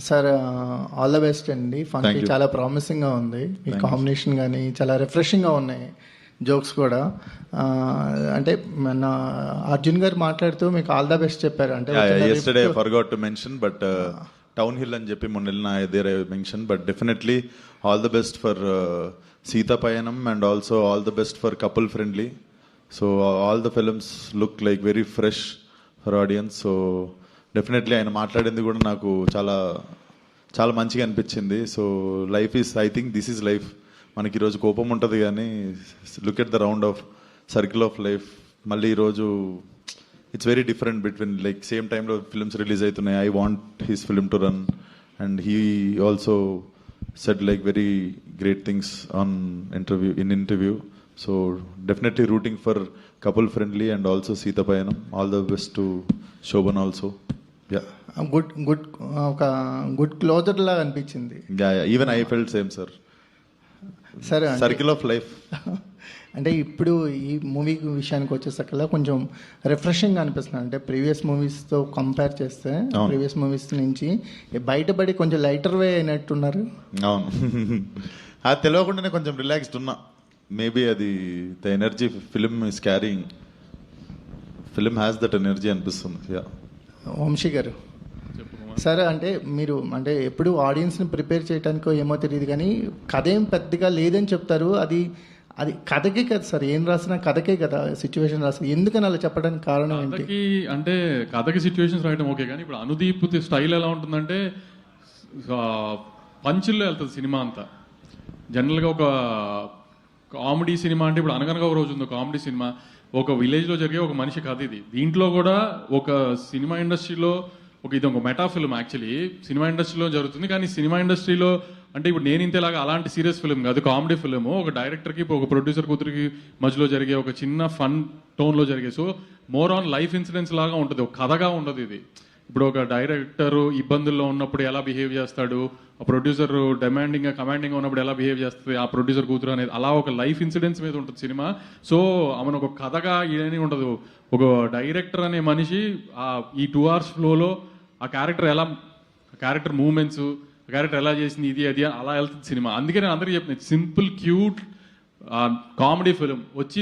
Sir all the best అండి. Funky Thank you. చాలా ప్రామిసింగ్గా ఉంది. మీ కాంబినేషన్ కానీ చాలా రిఫ్రెషింగ్గా ఉన్నాయి, జోక్స్ కూడా. అంటే మన అర్జున్ గారు మాట్లాడుతూ మీకు ఆల్ ద బెస్ట్ చెప్పారు. అంటే yesterday I forgot to mention, but town hill అని చెప్పి మొన్న వెళ్ళిన there I mention, but definitely all the best for Seetha Payanam and also all the best for couple friendly. So all the films look like very fresh for audience. So definitely ఆయన మాట్లాడింది కూడా నాకు చాలా చాలా మంచిగా అనిపించింది. So life is, I think this is life. మనకి ఈరోజు కోపం ఉంటుంది కానీ look at the round of circle of life. మళ్ళీ ఈరోజు it's very different between like same టైంలో ఫిల్మ్స్ రిలీజ్ అవుతున్నాయి. I want his film to run and he also said like very great things on interview. So definitely rooting for couple friendly and also Seetha Payanam. All the best to Shobhan also. Good ఒక good closure లాగా అనిపించింది. Even I felt same sir. సరే, circle of life. అంటే ఇప్పుడు ఈ movie విషయానికి వచ్చేసరికల్లా కొంచెం రిఫ్రెషింగ్ అనిపిస్తుంది. అంటే ప్రీవియస్ మూవీస్తో కంపేర్ చేస్తే ప్రీవియస్ మూవీస్ నుంచి బయటపడి కొంచెం లైటర్ వే అయినట్టున్నారు. అవును, అది తెలియకుండానే కొంచెం రిలాక్స్డ్ ఉన్నా. మేబీ అది the energy film is carrying, film has that energy అనిపిస్తుంది. వంశీ గారు, సరే అంటే మీరు అంటే ఎప్పుడు ఆడియన్స్ని ప్రిపేర్ చేయడానికో ఏమో తెలియదు కానీ కథ ఏం పెద్దగా లేదని చెప్తారు. అది అది కథకే కదా సార్, ఏం రాసినా కథకే కదా సిచ్యువేషన్ రాసి, ఎందుకని అలా చెప్పడానికి కారణం ఏంటి? అంటే కథకి సిచ్యువేషన్స్ రాయడం ఓకే, కానీ ఇప్పుడు అనుదీప్ స్టైల్ ఎలా ఉంటుందంటే పంచుల్లో వెళ్తుంది సినిమా అంతా. జనరల్గా ఒక కామెడీ సినిమా అంటే ఇప్పుడు అనగనగా ఒక రోజు ఉంది కామెడీ సినిమా, ఒక విలేజ్లో జరిగే ఒక మనిషి కథ ఇది. దీంట్లో కూడా ఒక సినిమా ఇండస్ట్రీలో ఇది ఒక మెటా ఫిల్మ్. యాక్చువల్లీ సినిమా ఇండస్ట్రీలో జరుగుతుంది, కానీ సినిమా ఇండస్ట్రీలో అంటే ఇప్పుడు నేను ఇంతేలాగా అలాంటి సీరియస్ ఫిల్మ్ కాదు, కామెడీ ఫిల్మ్. ఒక డైరెక్టర్కి ఒక ప్రొడ్యూసర్ కూతురికి మధ్యలో జరిగే ఒక చిన్న ఫన్ టోన్లో జరిగే, so more on life incidents లాగా ఉంటుంది, ఒక కథగా ఉండదు ఇది. ఇప్పుడు ఒక డైరెక్టర్ ఇబ్బందుల్లో ఉన్నప్పుడు ఎలా బిహేవ్ చేస్తాడు, ఆ ప్రొడ్యూసర్ కమాండింగ్ ఉన్నప్పుడు ఎలా బిహేవ్ చేస్తుంది ఆ ప్రొడ్యూసర్ కూతురు అనేది, అలా ఒక లైఫ్ ఇన్సిడెంట్స్ మీద ఉంటుంది సినిమా. సో ఆమెను ఒక కథగా ఏమీ ఉండదు. ఒక డైరెక్టర్ అనే మనిషి ఈ 2 hours ఫ్లోలో ఆ క్యారెక్టర్ మూవ్మెంట్స్, క్యారెక్టర్ ఎలా చేసింది ఇది అది అలా వెళ్తుంది సినిమా. అందుకే నేను అందరికీ చెప్పిన సింపుల్ క్యూట్ కామెడీ ఫిలిం వచ్చి